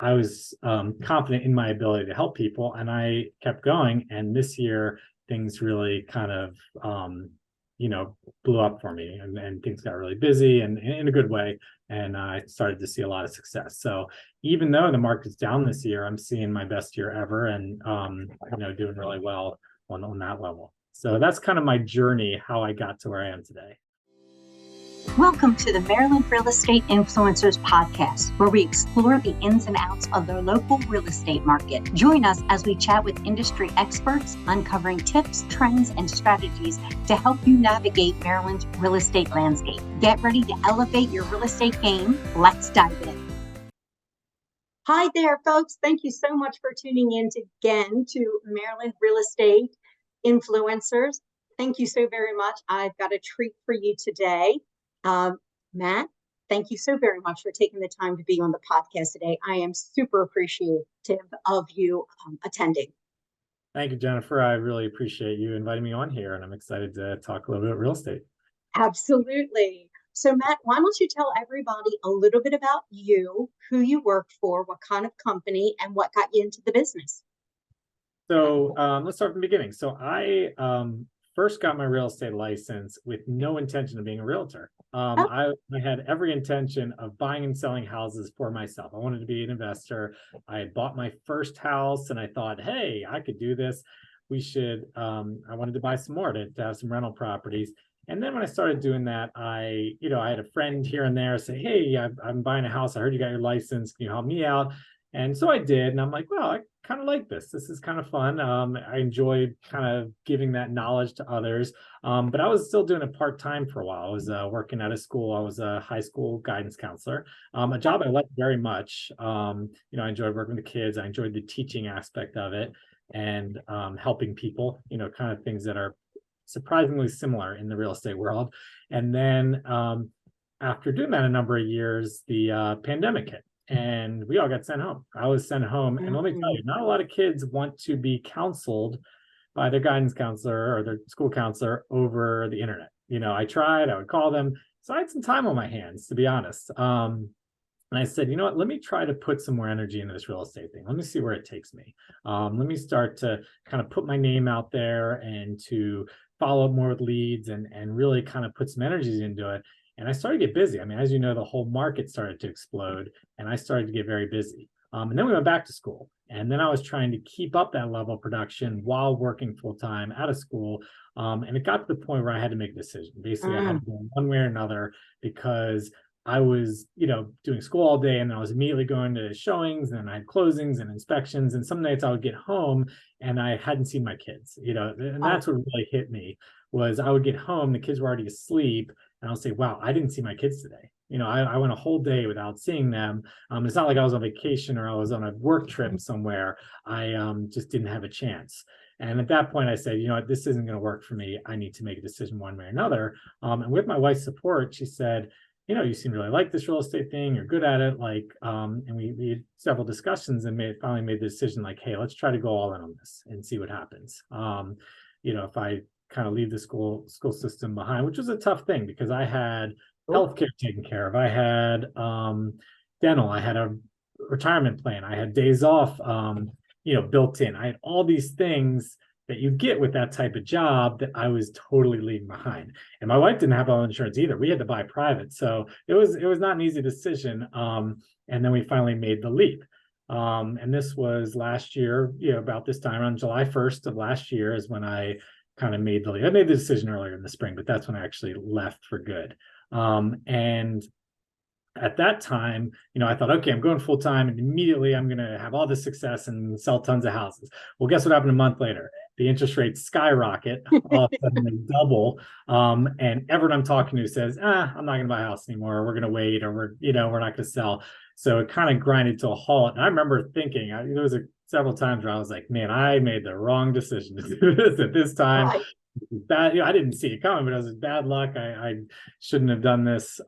I was confident in my ability to help people, and I kept going. And this year, things really kind of, you know, blew up for me, and things got really busy and in a good way. And I started to see a lot of success. So even though the market's down this year, I'm seeing my best year ever, and doing really well on that level. So that's kind of my journey, how I got to where I am today. Welcome to the Maryland Real Estate Influencers Podcast, where we explore the ins and outs of the local real estate market. Join us as we chat with industry experts, uncovering tips, trends, and strategies to help you navigate Maryland's real estate landscape. Get ready to elevate your real estate game. Let's dive in. Hi there, folks. Thank you so much for tuning in again to Maryland Real Estate Influencers. Thank you so very much. I've got a treat for you today. Matt, thank you so very much for taking the time to be on the podcast today. I am super appreciative of you attending. Thank you, Jennifer. I really appreciate you inviting me on here, and I'm excited to talk a little bit about real estate. Absolutely. So, Matt, why don't you tell everybody a little bit about you, who you work for, what kind of company, and what got you into the business? So let's start from the beginning. So I first got my real estate license with no intention of being a realtor. I had every intention of buying and selling houses for myself. I wanted to be an investor. I had bought my first house and I thought, hey, I could do this. I wanted to buy some more to have some rental properties. And then when I started doing that, I had a friend here and there say, hey, I'm buying a house. I heard you got your license. Can you help me out? And so I did. And I'm like, well, I kind of like this. This is kind of fun. I enjoyed kind of giving that knowledge to others. But I was still doing it part-time for a while. I was working at a school. I was a high school guidance counselor, a job I liked very much. I enjoyed working with the kids. I enjoyed the teaching aspect of it and helping people, kind of things that are surprisingly similar in the real estate world. And then after doing that a number of years, the pandemic hit. And we all got sent home. I was sent home. And let me tell you, not a lot of kids want to be counseled by their guidance counselor or their school counselor over the internet. I tried, I would call them. So I had some time on my hands, to be honest. And I said, you know what, let me try to put some more energy into this real estate thing. Let me see where it takes me. Let me start to kind of put my name out there and to follow up more with leads and really kind of put some energies into it. And I started to get busy. I mean, as you know, the whole market started to explode and I started to get very busy. And then we went back to school. And then I was trying to keep up that level of production while working full time out of school. And it got to the point where I had to make a decision. Basically, I had to go one way or another because I was, doing school all day and then I was immediately going to showings and I had closings and inspections. And some nights I would get home and I hadn't seen my kids, and that's what really hit me was I would get home, the kids were already asleep. And I'll say, wow, I didn't see my kids today. I went a whole day without seeing them. It's not like I was on vacation or I was on a work trip somewhere. I just didn't have a chance. And at that point, I said, this isn't going to work for me. I need to make a decision one way or another. And with my wife's support, she said, you seem to really like this real estate thing. You're good at it. And we had several discussions and finally made the decision like, hey, let's try to go all in on this and see what happens. If I kind of leave the school system behind, which was a tough thing because I had healthcare taken care of. I had dental. I had a retirement plan. I had days off, built in. I had all these things that you get with that type of job that I was totally leaving behind. And my wife didn't have health insurance either. We had to buy private. So it was not an easy decision. And then we finally made the leap. And this was last year, about this time around July 1st of last year is when I kind of made the leap. I made the decision earlier in the spring, but that's when I actually left for good. And at that time, I thought, okay, I'm going full time and immediately I'm going to have all this success and sell tons of houses. Well, guess what happened a month later? The interest rates skyrocket, all of a sudden they double. And everyone I'm talking to says, I'm not going to buy a house anymore. We're going to wait, or we're not going to sell. So it kind of grinded to a halt. And I remember thinking, there was several times where I was like, man, I made the wrong decision to do this at this time. Right. Bad, I didn't see it coming, but it was bad luck. I shouldn't have done this.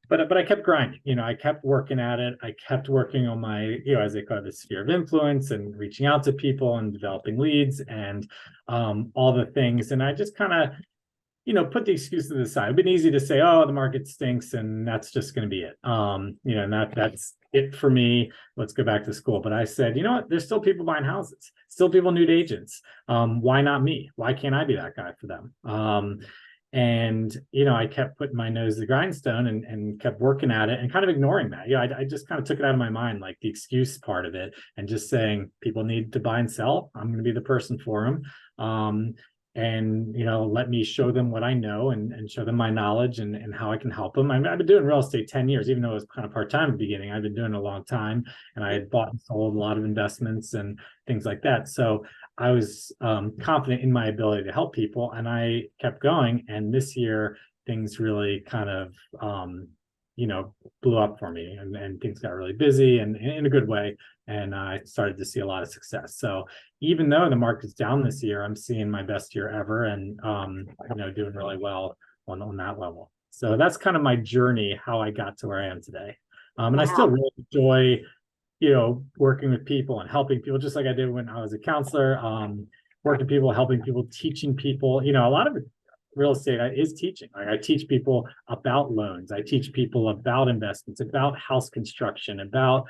But I kept grinding, I kept working at it. I kept working on my, as they call it, the sphere of influence and reaching out to people and developing leads and all the things. And I just kind of put the excuses aside. It'd been easy to say, oh, the market stinks and that's just going to be it. And that's it for me. Let's go back to school. But I said, you know what? There's still people buying houses, still people need agents. Why not me? Why can't I be that guy for them? And I kept putting my nose to the grindstone and kept working at it and kind of ignoring that. I just kind of took it out of my mind, like the excuse part of it, and just saying people need to buy and sell. I'm going to be the person for them. And let me show them what I know and show them my knowledge and how I can help them. I've been doing real estate 10 years, even though it was kind of part-time at the beginning. I've been doing it a long time, and I had bought and sold a lot of investments and things like that. So I was confident in my ability to help people, and I kept going. And this year things really kind of blew up for me, and things got really busy and in a good way, and I started to see a lot of success. So even though the market's down this year, I'm seeing my best year ever, and doing really well on that level. So that's kind of my journey, how I got to where I am today. And I still really enjoy working with people and helping people, just like I did when I was a counselor, working people, helping people, teaching people. A lot of real estate is teaching. Like, I teach people about loans. I teach people about investments, about house construction, about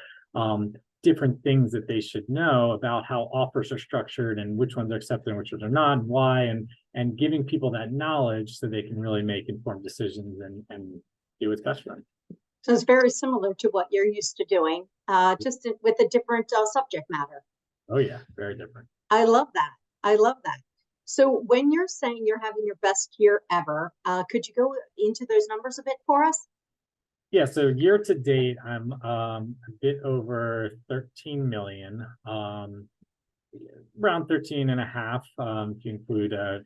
different things that they should know about how offers are structured and which ones are accepted and which ones are not, and why, and giving people that knowledge so they can really make informed decisions and do what's best for them. So it's very similar to what you're used to doing, just with a different subject matter. Oh yeah, very different. I love that. I love that. So when you're saying you're having your best year ever, could you go into those numbers a bit for us? Yeah, so year to date, I'm a bit over 13 million, around 13 and a half, if you include a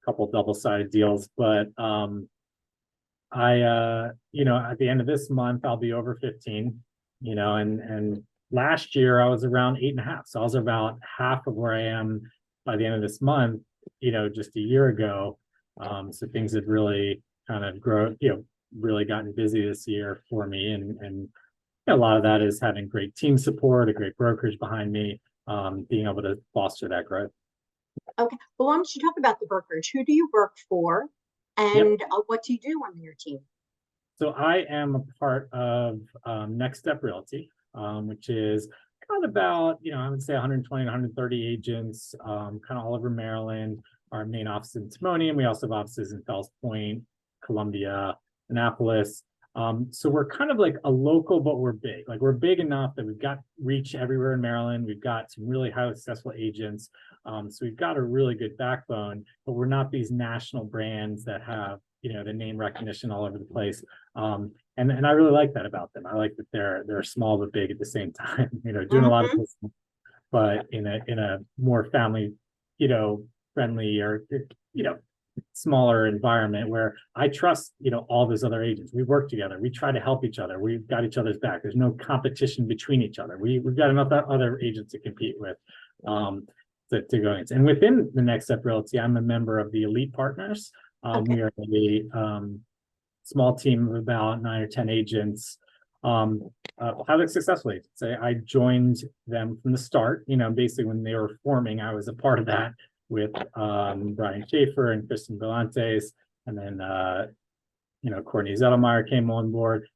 couple double-sided deals. But I at the end of this month I'll be over 15, and last year I was around 8.5. So I was about half of where I am by the end of this month, just a year ago. So things had really kind of grown, really gotten busy this year for me, and a lot of that is having great team support, a great brokerage behind me, being able to foster that growth. Okay, well, why don't you talk about the brokerage? Who do you work for, and what do you do on your team? So I am a part of Next Step Realty, which is got about, I would say 120 to 130 agents, kind of all over Maryland. Our main office is in Timonium. We also have offices in Fells Point, Columbia, Annapolis. So we're kind of like a local, but we're big. Like, we're big enough that we've got reach everywhere in Maryland. We've got some really highly successful agents. So we've got a really good backbone, but we're not these national brands that have, the name recognition all over the place. And I really like that about them. I like that they're small but big at the same time, doing a lot of business, but in a more family, friendly, or smaller environment where I trust, all those other agents. We work together. We try to help each other. We've got each other's back. There's no competition between each other. We've got enough other agents to compete with, to go in. And within the Next Step Realty, I'm a member of the Elite Partners. We are a small team of about 9 or 10 agents, highly successful agents. I joined them from the start. Basically when they were forming, I was a part of that with Brian Schaefer and Kristen Belantes, and then Courtney Zettelmeyer came on board.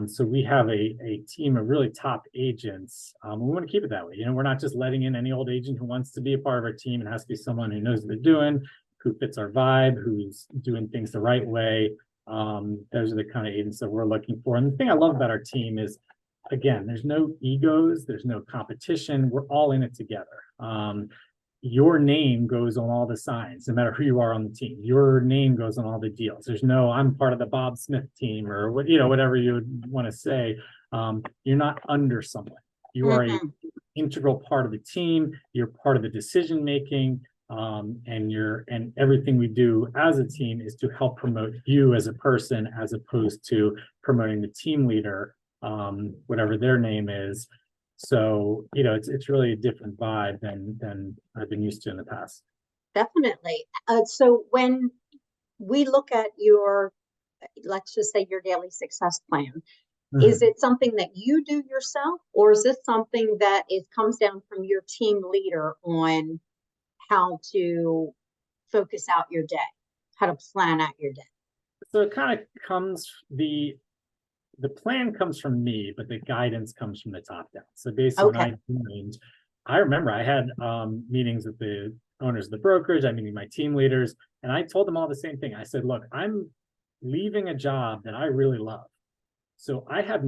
So we have a team of really top agents. We want to keep it that way. We're not just letting in any old agent who wants to be a part of our team. It has to be someone who knows what they're doing, who fits our vibe, who's doing things the right way. Those are the kind of agents that we're looking for. And the thing I love about our team is, again, there's no egos, there's no competition. We're all in it together. Your name goes on all the signs, no matter who you are on the team. Your name goes on all the deals. There's no, I'm part of the Bob Smith team, or whatever you would want to say. You're not under someone. You are an integral part of the team. You're part of the decision making. And everything we do as a team is to help promote you as a person, as opposed to promoting the team leader, whatever their name is. So, it's really a different vibe than I've been used to in the past. Definitely. So when we look at let's just say your daily success plan, is it something that you do yourself, or is this something that comes down from your team leader on how to focus out your day? how to plan out your day? So it kind of comes, the plan comes from me, but the guidance comes from the top down. So basically when Okay. I joined, I remember I had meetings with the owners of the brokerage, I mean my team leaders, and I told them all the same thing. I said, look, I'm leaving a job that I really love. So I have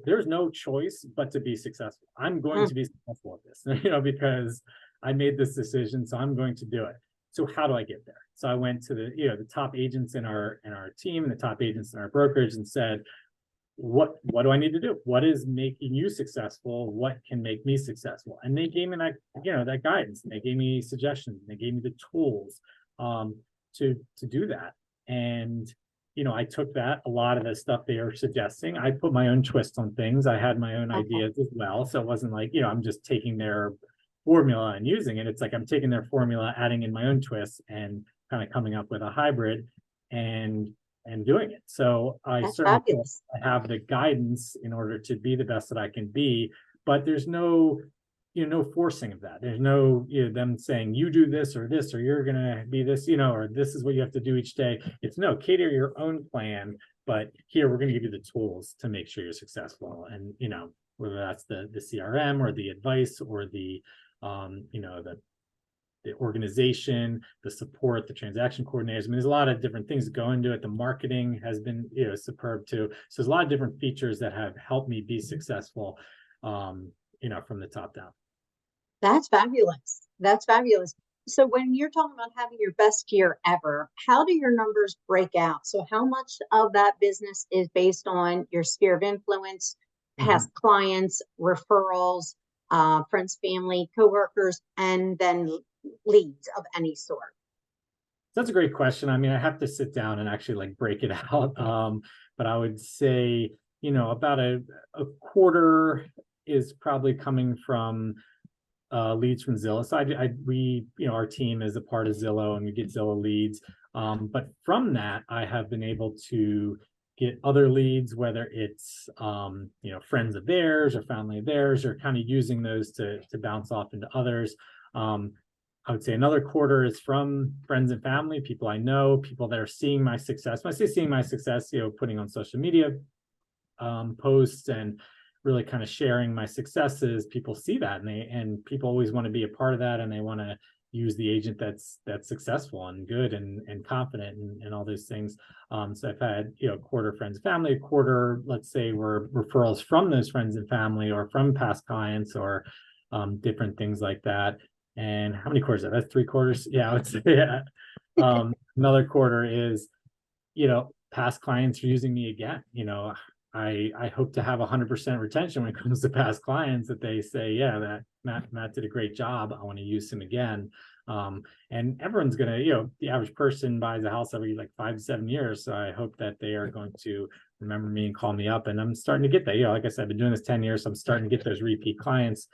there's no choice but to be successful. I'm going Mm, to be successful at this, because I made this decision, so I'm going to do it. So how do I get there? So I went to the top agents in our team and the top agents in our brokerage and said, what do I need to do? What is making you successful? What can make me successful? And they gave me that guidance. And they gave me suggestions. And they gave me the tools to do that. And I took a lot of the stuff they are suggesting. I put my own twist on things. I had my own okay. ideas as well. So it wasn't like, I'm just taking their formula and using it. It's like I'm taking their formula, adding in my own twists, and kind of coming up with a hybrid and doing it. So I That's certainly feel fabulous. I have the guidance in order to be the best that I can be, but there's no forcing of that. There's no them saying you do this or you're gonna be this, or this is what you have to do each day. It's no, cater your own plan, but here we're gonna give you the tools to make sure you're successful. And whether that's the CRM or the advice or the the organization, the support, the transaction coordinators. I mean, there's a lot of different things that go into it. The marketing has been, superb too. So there's a lot of different features that have helped me be successful, from the top down. That's fabulous. That's fabulous. So when you're talking about having your best year ever, how do your numbers break out? So how much of that business is based on your sphere of influence, past clients, referrals, friends, family, coworkers, and then leads of any sort? That's a great question. I mean, I have to sit down and actually like break it out. But I would say, about a quarter is probably coming from leads from Zillow. So we, our team is a part of Zillow and we get Zillow leads. But from that, I have been able to get other leads, whether it's, friends of theirs or family of theirs, or kind of using those to bounce off into others. I would say another quarter is from friends and family, people I know, people that are seeing my success. When I say seeing my success, putting on social media posts and really kind of sharing my successes. People see that and people always want to be a part of that, and they want to use the agent that's successful and good and confident and all those things. So I've had a quarter friends and family, a quarter, let's say, were referrals from those friends and family or from past clients or different things like that. And how many quarters is that? That's 3/4. Yeah, I would say that. Another quarter is, past clients are using me again. I hope to have 100% retention when it comes to past clients, that they say, yeah, that Matt did a great job. I want to use him again. And everyone's going to, the average person buys a house every like 5 to 7 years. So I hope that they are going to remember me and call me up. And I'm starting to get that, like I said, I've been doing this 10 years. So I'm starting to get those repeat clients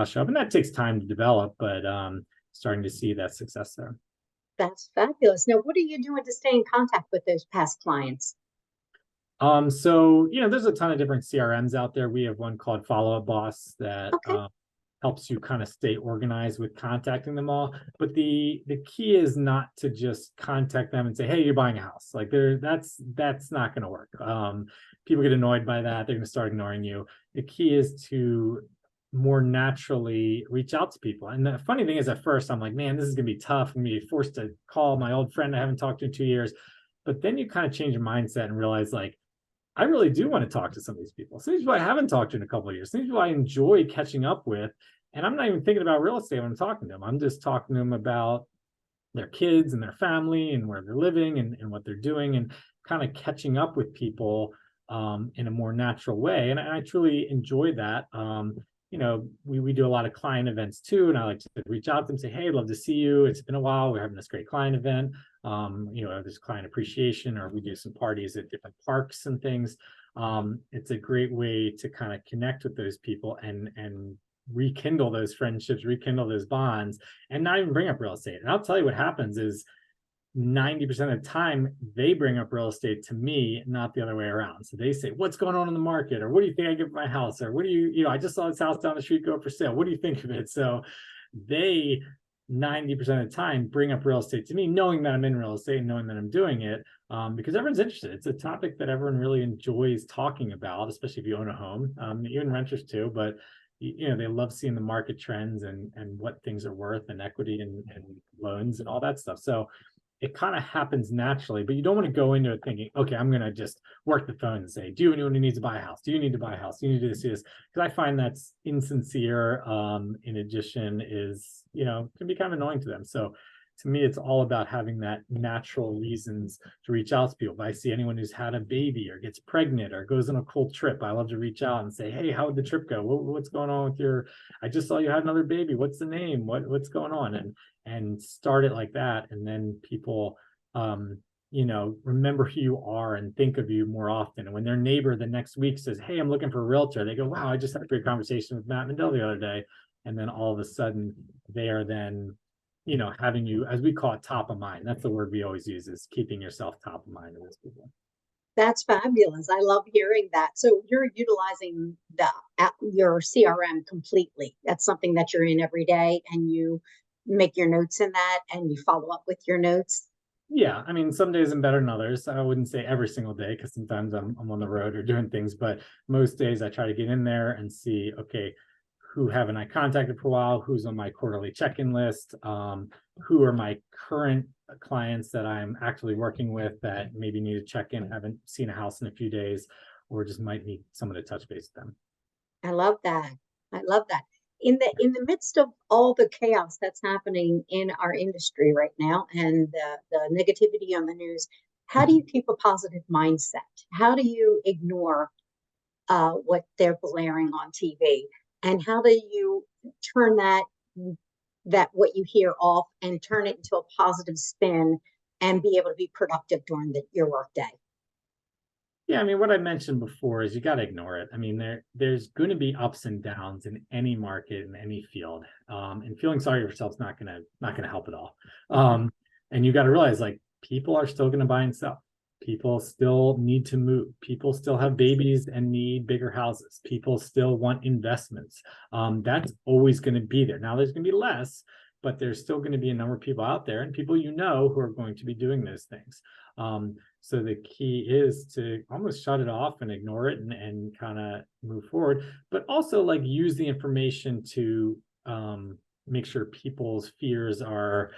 show up, and that takes time to develop, but starting to see that success there. That's fabulous. Now, what are you doing to stay in contact with those past clients? So there's a ton of different CRMs out there. We have one called Follow Up Boss that Okay. helps you kind of stay organized with contacting them all. But the key is not to just contact them and say, hey, you're buying a house. Like that's not going to work. People get annoyed by that. They're going to start ignoring you. The key is to more naturally reach out to people. And the funny thing is, at first I'm like, man, this is going to be tough. I'm going to be forced to call my old friend I haven't talked to in 2 years. But then you kind of change your mindset and realize, like, I really do want to talk to some of these people. Some people I haven't talked to in a couple of years. Some people I enjoy catching up with. And I'm not even thinking about real estate when I'm talking to them. I'm just talking to them about their kids and their family and where they're living and what they're doing, and kind of catching up with people in a more natural way. And I truly enjoy that. We do a lot of client events too. And I like to reach out to them, say, hey, I'd love to see you. It's been a while. We're having this great client event. There's client appreciation, or we do some parties at different parks and things. It's a great way to kind of connect with those people and rekindle those friendships, rekindle those bonds, and not even bring up real estate. And I'll tell you what happens is 90% of the time they bring up real estate to me, not the other way around. So they say, what's going on in the market? Or what do you think I get for my house? Or what do you, I just saw this house down the street go up for sale. What do you think of it? So they 90% of the time bring up real estate to me, knowing that I'm in real estate and knowing that I'm doing it, because everyone's interested. It's a topic that everyone really enjoys talking about, especially if you own a home, even renters too. But they love seeing the market trends and what things are worth and equity and loans and all that stuff. So it kind of happens naturally, but you don't want to go into it thinking, okay, I'm going to just work the phone and say, do anyone who needs to buy a house? Do you need to buy a house? Do you need to do this? Because I find that's insincere. In addition is, can be kind of annoying to them. So to me, it's all about having that natural reasons to reach out to people. If I see anyone who's had a baby or gets pregnant or goes on a cool trip, I love to reach out and say, hey, how would the trip go? What's going on with I just saw you had another baby. What's the name? What's going on? And start it like that. And then people, remember who you are and think of you more often. And when their neighbor the next week says, hey, I'm looking for a realtor, they go, wow, I just had a great conversation with Matt Mindel the other day. And then all of a sudden they are then, having you, as we call it, top of mind. That's the word we always use, is keeping yourself top of mind to those people. That's fabulous. I love hearing that. So you're utilizing your CRM completely. That's something that you're in every day, and you make your notes in that and you follow up with your notes. Yeah, I mean, some days I'm better than others. I wouldn't say every single day, because sometimes I'm on the road or doing things, but most days I try to get in there and see, okay, who haven't I contacted for a while? Who's on my quarterly check-in list? Who are my current clients that I'm actually working with that maybe need to check in, haven't seen a house in a few days, or just might need someone to touch base with them. I love that. I love that. In the midst of all the chaos that's happening in our industry right now, and the negativity on the news, how do you keep a positive mindset? How do you ignore what they're blaring on TV? And how do you turn that what you hear off and turn it into a positive spin and be able to be productive during your work day? Yeah, I mean, what I mentioned before is you got to ignore it. I mean, there's going to be ups and downs in any market, in any field, and feeling sorry for yourself is not gonna help at all. And you got to realize, like, people are still going to buy and sell. People still need to move. People still have babies and need bigger houses. People still want investments. That's always going to be there. Now, there's going to be less, but there's still going to be a number of people out there, and people who are going to be doing those things. So the key is to almost shut it off and ignore it and kind of move forward, but also, like, use the information to make sure people's fears are,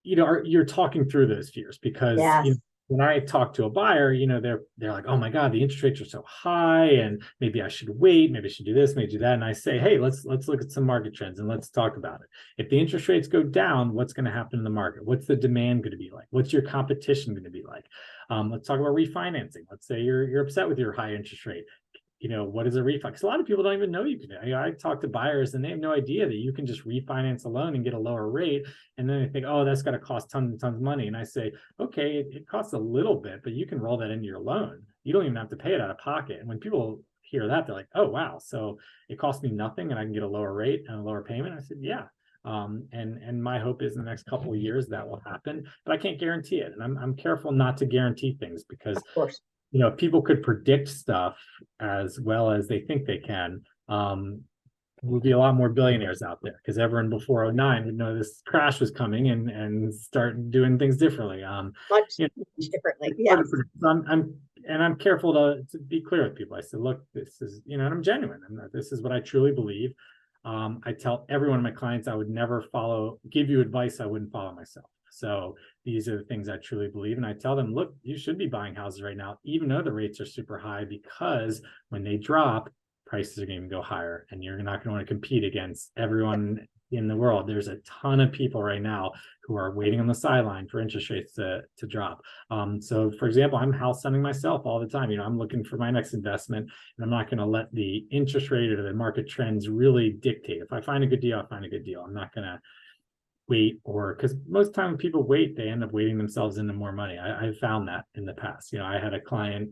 you're talking through those fears, because Yes. When I talk to a buyer, they're like, oh my God, the interest rates are so high, and maybe I should wait, maybe I should do this, maybe do that. And I say, hey, let's look at some market trends and let's talk about it. If the interest rates go down, what's going to happen in the market? What's the demand going to be like? What's your competition going to be like? Let's talk about refinancing. Let's say you're upset with your high interest rate. What is a refi? Because a lot of people don't even know you can. I talk to buyers and they have no idea that you can just refinance a loan and get a lower rate. And then they think, oh, that's got to cost tons and tons of money. And I say, okay, it costs a little bit, but you can roll that into your loan. You don't even have to pay it out of pocket. And when people hear that, they're like, oh, wow. So it costs me nothing and I can get a lower rate and a lower payment. I said, yeah. And my hope is in the next couple of years that will happen, but I can't guarantee it. And I'm careful not to guarantee things, because, of course, if people could predict stuff as well as they think they can, would be a lot more billionaires out there, because everyone before 2009 would know this crash was coming and start doing things differently. much differently. Yeah. I'm careful to be clear with people. I said, look, this is, and I'm genuine. This is what I truly believe. I tell every one of my clients I would never give you advice I wouldn't follow myself. So these are the things I truly believe. And I tell them, look, you should be buying houses right now, even though the rates are super high, because when they drop, prices are going to go higher, and you're not going to want to compete against everyone in the world. There's a ton of people right now who are waiting on the sideline for interest rates to drop. So for example, I'm house hunting myself all the time. I'm looking for my next investment, and I'm not going to let the interest rate or the market trends really dictate. If I find a good deal, I find a good deal. I'm not going to wait, because most time when people wait, they end up waiting themselves into more money. I found that in the past. I had a client,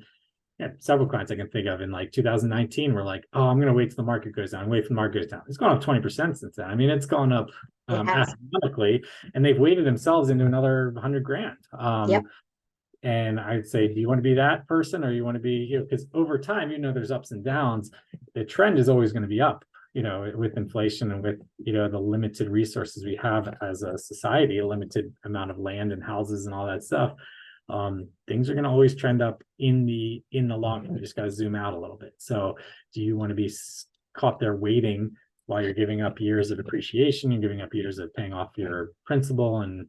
several clients I can think of in like 2019 were like, oh, I'm going to wait till the market goes down, wait for the market goes down. It's gone up 20% since then. I mean, it's gone up astronomically, and they've waited themselves into another 100 grand. Yep. And I'd say, do you want to be that person, or you want to be, because over time, there's ups and downs. The trend is always going to be up. with inflation and with, the limited resources we have as a society, a limited amount of land and houses and all that stuff, things are going to always trend up in the long run. You just got to zoom out a little bit. So do you want to be caught there waiting while you're giving up years of appreciation, you're giving up years of paying off your principal and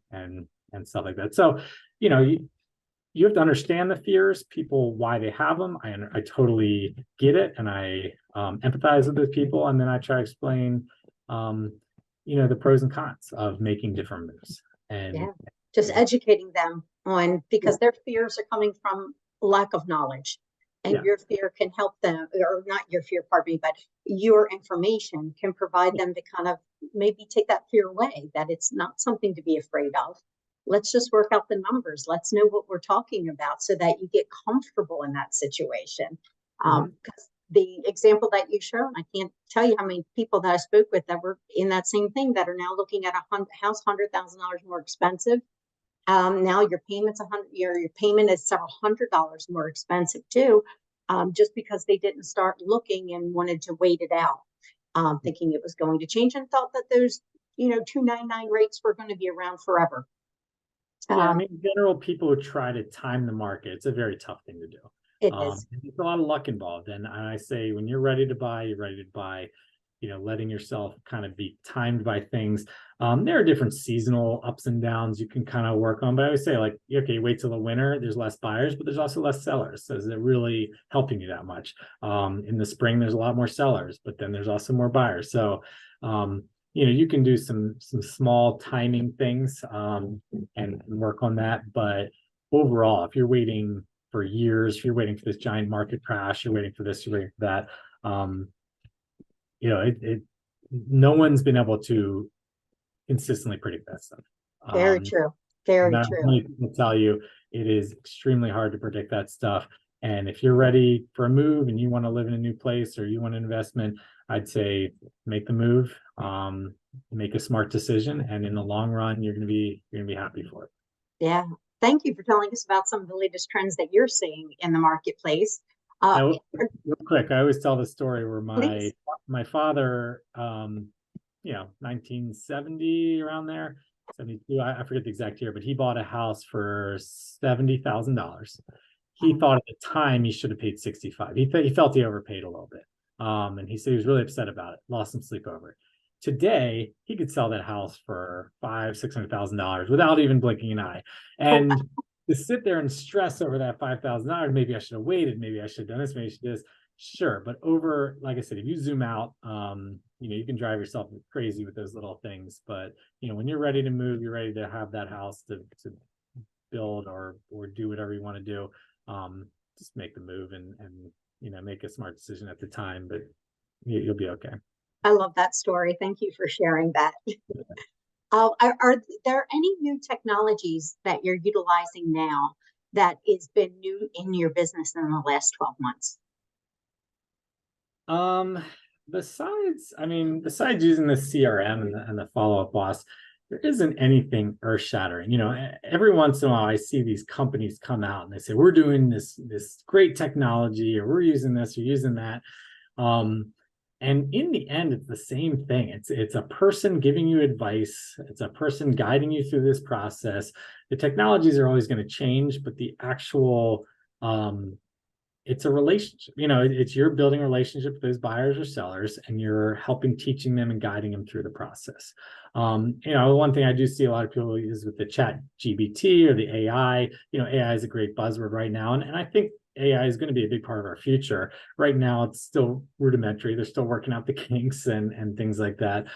stuff like that? So, you have to understand the fears, people, why they have them. I totally get it, and I empathize with those people, and then I try to explain, the pros and cons of making different moves. And just educating them on, because their fears are coming from lack of knowledge, and your fear can help them, or not your fear, pardon me, but your information can provide them to kind of maybe take that fear away, that it's not something to be afraid of. Let's just work out the numbers. Let's know what we're talking about so that you get comfortable in that situation. Because the example that you showed, I can't tell you how many people that I spoke with that were in that same thing that are now looking at a house $100,000 more expensive. Now your payment's your payment is several $100s more expensive too, just because they didn't start looking and wanted to wait it out, thinking it was going to change, and thought that those 299 rates were going to be around forever. In general, people who try to time the market, it's a very tough thing to do. It is. There's a lot of luck involved. And I say, when you're ready to buy, you're ready to buy, letting yourself kind of be timed by things. There are different seasonal ups and downs you can kind of work on. But I always say, like, okay, wait till the winter, there's less buyers, but there's also less sellers. So is it really helping you that much? In the spring, there's a lot more sellers, but then there's also more buyers. So, you can do some small timing things and work on that. But overall, if you're waiting for years, if you're waiting for this giant market crash, you're waiting for this, you're waiting for that, no one's been able to consistently predict that stuff. Very true. Very true. I'll tell you, it is extremely hard to predict that stuff. And if you're ready for a move and you want to live in a new place or you want an investment, I'd say make the move, make a smart decision, and in the long run, you're gonna be happy for it. Yeah. Thank you for telling us about some of the latest trends that you're seeing in the marketplace. Real quick, I always tell the story where my father, 1970, around there, 72, I forget the exact year, but he bought a house for $70,000. He thought at the time he should have paid 65. He felt he overpaid a little bit. And he said he was really upset about it, lost some sleep over it. Today, he could sell that house for $500,000-$600,000 without even blinking an eye. And to sit there and stress over that $5,000, maybe I should have waited, maybe I should have done this, maybe I should do this. Sure, but like I said, if you zoom out, you can drive yourself crazy with those little things. But when you're ready to move, you're ready to have that house to build or do whatever you want to do. Just make the move and make a smart decision at the time, but you'll be okay. I love that story. Thank you for sharing that. Are there any new technologies that you're utilizing now that has been new in your business in the last 12 months? Besides using the CRM and the follow-up boss, there isn't anything earth-shattering. Every once in a while I see these companies come out and they say, we're doing this great technology, or we're using this or using that. And in the end, it's the same thing. It's a person giving you advice. It's a person guiding you through this process. The technologies are always going to change, but the actual, it's a relationship. It's you're building a relationship with those buyers or sellers, and you're teaching them and guiding them through the process. One thing I do see a lot of people use with the chat GBT or the AI. AI is a great buzzword right now, and I think AI is going to be a big part of our future. Right now, it's still rudimentary. They're still working out the kinks and things like that.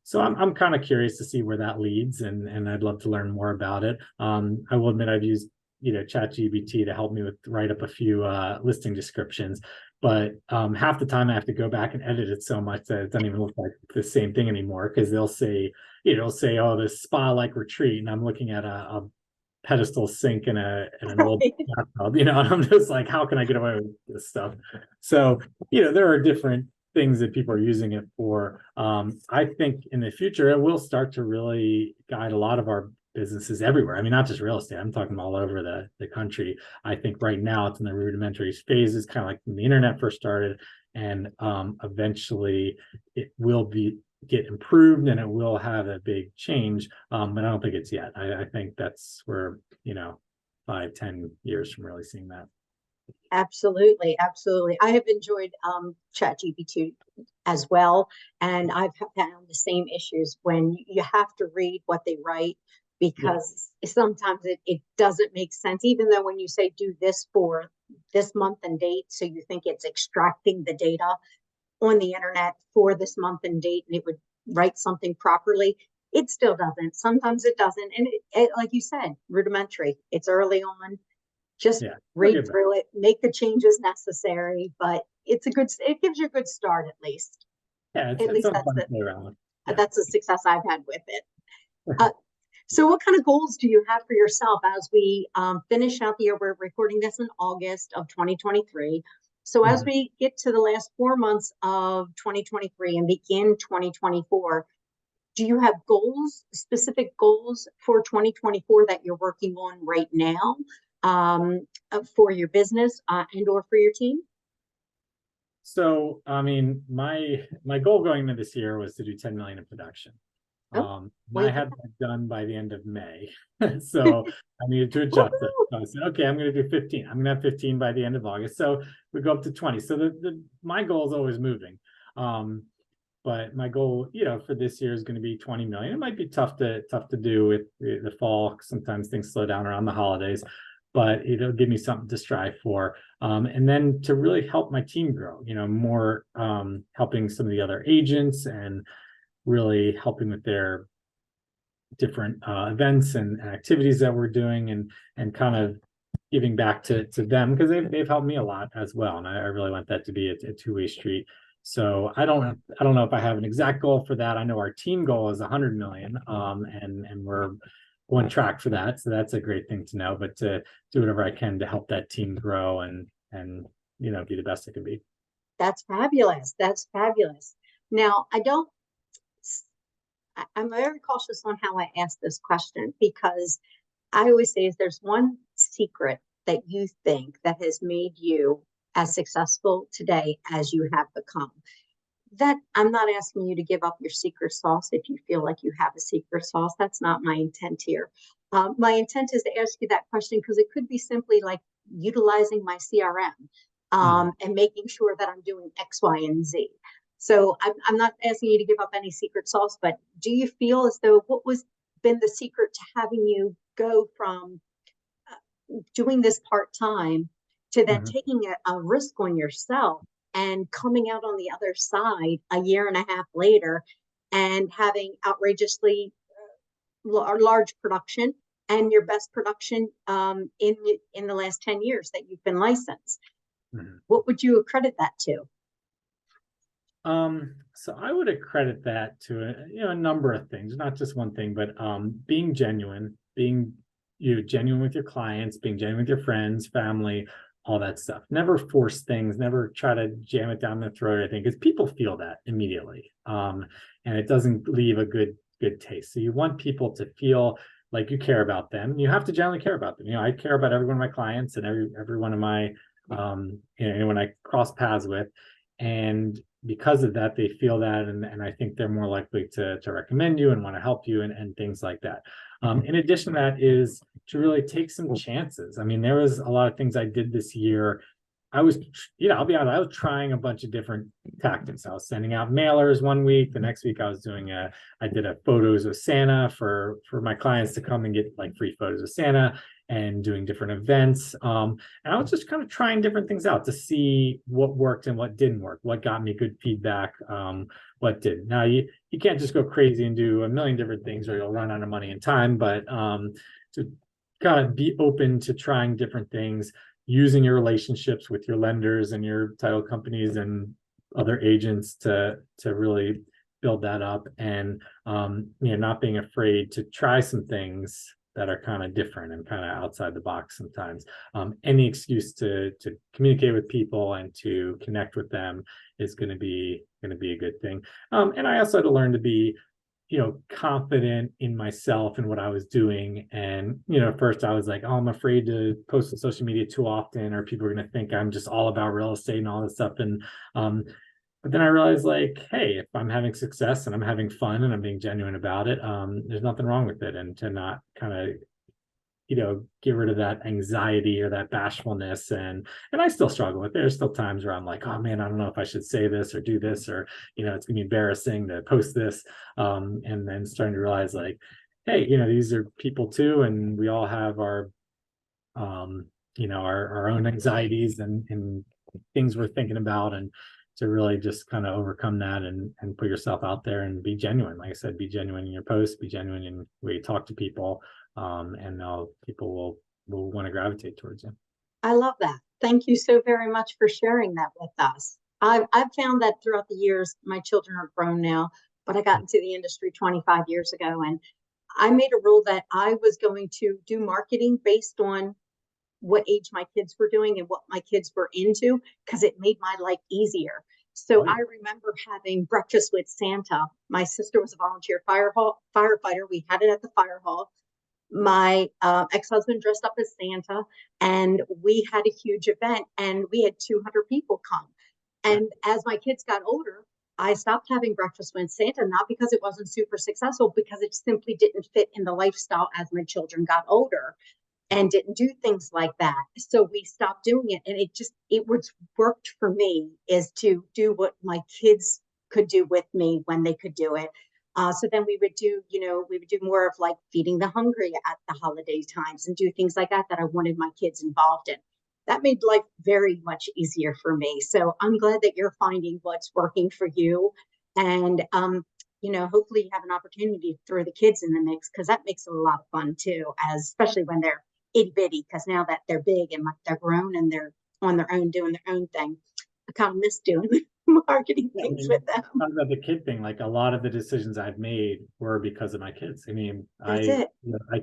So I'm kind of curious to see where that leads, and I'd love to learn more about it. I will admit I've used ChatGPT to help me write up a few listing descriptions, but half the time I have to go back and edit it so much that it doesn't even look like the same thing anymore, because they'll say, oh, this spa-like retreat, and I'm looking at a pedestal sink in an old bathtub, and I'm just like, how can I get away with this stuff? So, there are different things that people are using it for. I think in the future, it will start to really guide a lot of our businesses everywhere. I mean, not just real estate. I'm talking all over the country. I think right now it's in the rudimentary phases, kind of like when the internet first started. and eventually it will get improved and it will have a big change. But I don't think it's yet. I think that's where, 5-10 years from really seeing that. Absolutely, absolutely. I have enjoyed ChatGPT as well, and I've found the same issues when you have to read what they write, because sometimes it doesn't make sense, even though when you say do this for this month and date, so you think it's extracting the data on the internet for this month and date, and it would write something properly. It still doesn't. Sometimes it doesn't. And like you said, rudimentary. It's early on. Just read through it, make the changes necessary, but it gives you a good start at least. Yeah, at least that's fun to play around with. That's a success I've had with it. So what kind of goals do you have for yourself as we finish out the year? We're recording this in August of 2023. So as we get to the last 4 months of 2023 and begin 2024, do you have goals, specific goals for 2024 that you're working on right now for your business and or for your team? So, I mean, my goal going into this year was to do 10 million in production. I had that done by the end of May. So I needed to adjust it. So I said, okay, I'm going to do 15. I'm going to have 15 by the end of August. So we go up to 20. So my goal is always moving. But my goal, for this year is going to be 20 million. It might be tough to do with the fall. Sometimes things slow down around the holidays, but it'll give me something to strive for. And then to really help my team grow, more helping some of the other agents and really helping with their different events and activities that we're doing, and kind of giving back to them, because they've helped me a lot as well. And I really want that to be a two-way street. So I don't know if I have an exact goal for that. I know our team goal is 100 million, and we're on track for that. So that's a great thing to know, but to do whatever I can to help that team grow and be the best it can be. That's fabulous. That's fabulous. Now, I'm very cautious on how I ask this question, because I always say, if there's one secret that you think that has made you as successful today as you have become, that I'm not asking you to give up your secret sauce if you feel like you have a secret sauce. That's not my intent here. My intent is to ask you that question because it could be simply like utilizing my CRM and making sure that I'm doing X, Y, and Z. So I'm not asking you to give up any secret sauce, but do you feel as though what was been the secret to having you go from doing this part-time to then taking a risk on yourself and coming out on the other side a year and a half later and having outrageously large production and your best production in the last 10 years that you've been licensed? What would you accredit that to? So I would accredit that to a number of things, not just one thing, but being genuine, being genuine with your clients, being genuine with your friends, family, all that stuff. Never force things, never try to jam it down their throat, I think, because people feel that immediately. And it doesn't leave a good taste. So you want people to feel like you care about them. You have to generally care about them. I care about every one of my clients and every one of my anyone I cross paths with. And because of that, they feel that, and I think they're more likely to recommend you and want to help you and things like that. In addition to that is to really take some chances. I mean, there was a lot of things I did this year. I'll be honest, I was trying a bunch of different tactics. I was sending out mailers one week. The next week I did a photos of Santa for my clients to come and get like free photos of Santa, and doing different events. And I was just kind of trying different things out to see what worked and what didn't work, what got me good feedback, what didn't. Now, you can't just go crazy and do a million different things or you'll run out of money and time, but to kind of be open to trying different things, using your relationships with your lenders and your title companies and other agents to really build that up, and not being afraid to try some things that are kind of different and kind of outside the box sometimes. Any excuse to communicate with people and to connect with them is going to be a good thing. And I also had to learn to be, confident in myself and what I was doing. And, at first I was like, oh, I'm afraid to post on social media too often, or people are going to think I'm just all about real estate and all this stuff. And, but then I realized, like, hey, if I'm having success and I'm having fun and I'm being genuine about it, there's nothing wrong with it. And to not kind of, get rid of that anxiety or that bashfulness. And I still struggle with it. There's still times where I'm like, oh man, I don't know if I should say this or do this, or, it's gonna be embarrassing to post this. And then starting to realize, like, hey, these are people too, and we all have our our own anxieties and things we're thinking about, and to really just kind of overcome that and put yourself out there and be genuine. Like I said, be genuine in your posts, be genuine in the way you talk to people, and people will want to gravitate towards you. I love that. Thank you so very much for sharing that with us. I've found that throughout the years, my children are grown now, but I got into the industry 25 years ago, and I made a rule that I was going to do marketing based on what age my kids were doing and what my kids were into, because it made my life easier. So I remember having breakfast with Santa. My sister was a volunteer firefighter. We had it at the fire hall. My ex-husband dressed up as Santa, and we had a huge event, and we had 200 people come. And as my kids got older, I stopped having breakfast with Santa, not because it wasn't super successful, because it simply didn't fit in the lifestyle as my children got older and didn't do things like that. So we stopped doing it. And it was worked for me, is to do what my kids could do with me when they could do it. So then we would do more of like feeding the hungry at the holiday times and do things like that I wanted my kids involved in. That made life very much easier for me. So I'm glad that you're finding what's working for you. And, hopefully you have an opportunity to throw the kids in the mix, because that makes it a lot of fun too, especially when they're itty bitty, because now that they're big and they're grown and they're on their own doing their own thing, I kind of miss doing marketing things with them. About the kid thing, like a lot of the decisions I've made were because of my kids. I mean, I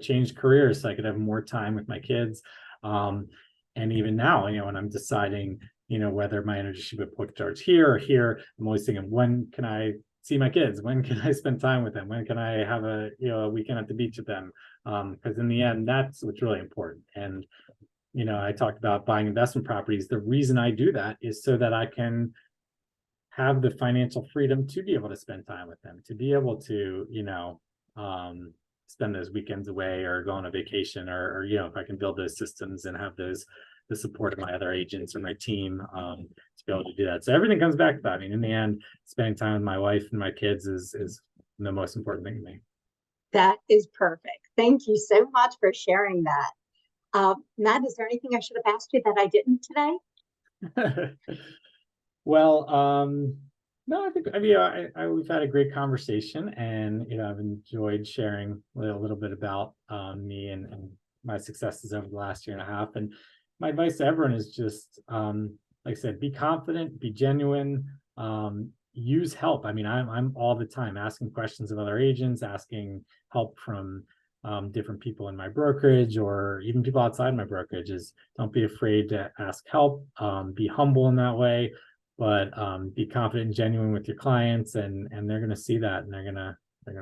changed careers so I could have more time with my kids. And even now, when I'm deciding, whether my energy should be put towards here or here, I'm always thinking, when can I see my kids? When can I spend time with them? When can I have a weekend at the beach with them? Because in the end, that's what's really important. And I talked about buying investment properties. The reason I do that is so that I can have the financial freedom to be able to spend time with them, to be able to spend those weekends away or go on a vacation, or if I can build those systems and have the support of my other agents or my team, to be able to do that. So everything comes back to that. I mean, in the end, spending time with my wife and my kids is the most important thing to me. That is perfect. Thank you so much for sharing that. Matt, is there anything I should have asked you that I didn't today? Well, no, I think we've had a great conversation, and I've enjoyed sharing a little bit about me and my successes over the last year and a half. And my advice to everyone is just, like I said, be confident, be genuine, use help. I mean, I'm all the time asking questions of other agents, asking help from different people in my brokerage, or even people outside my brokerage. Don't be afraid to ask help, be humble in that way, but be confident and genuine with your clients, and they're going to see that, and they're going to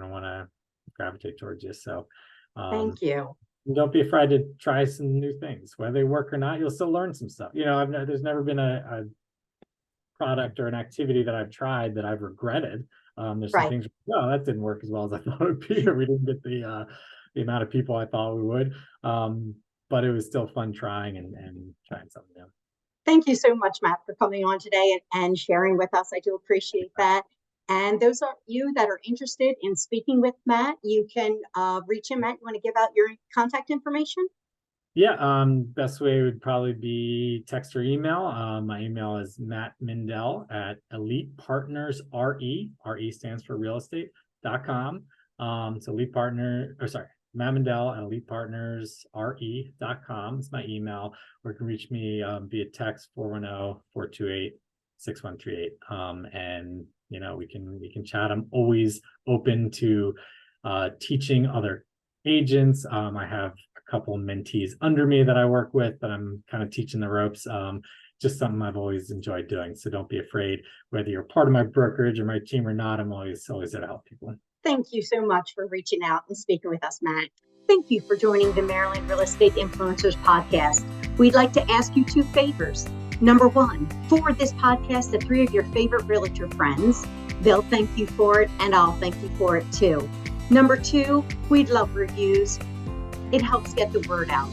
want to gravitate towards you. So thank you. Don't be afraid to try some new things, whether they work or not. You'll still learn some stuff. There's never been a product or an activity that I've tried that I've regretted. There's some things, no, that didn't work as well as I thought it would be, or we didn't get the amount of people I thought we would. But it was still fun trying and trying something new. Thank you so much, Matt, for coming on today and sharing with us. I do appreciate that. And those of you that are interested in speaking with Matt, you can reach him. Matt, you want to give out your contact information? Yeah, best way would probably be text or email. My email is Matt Mindel at Elite Partners RE. RE stands for real estate.com. So Matt Mindel at elitepartnersre.com is my email, or you can reach me via text 410-428-6138. And we can chat. I'm always open to teaching other agents. I have a couple of mentees under me that I work with that I'm kind of teaching the ropes. Just something I've always enjoyed doing. So don't be afraid, whether you're part of my brokerage or my team or not. I'm always there to help people. Thank you so much for reaching out and speaking with us, Matt. Thank you for joining the Maryland Real Estate Influencers podcast. We'd like to ask you 2 favors. Number 1, forward this podcast to 3 of your favorite realtor friends. They'll thank you for it, and I'll thank you for it too. Number 2, we'd love reviews. It helps get the word out.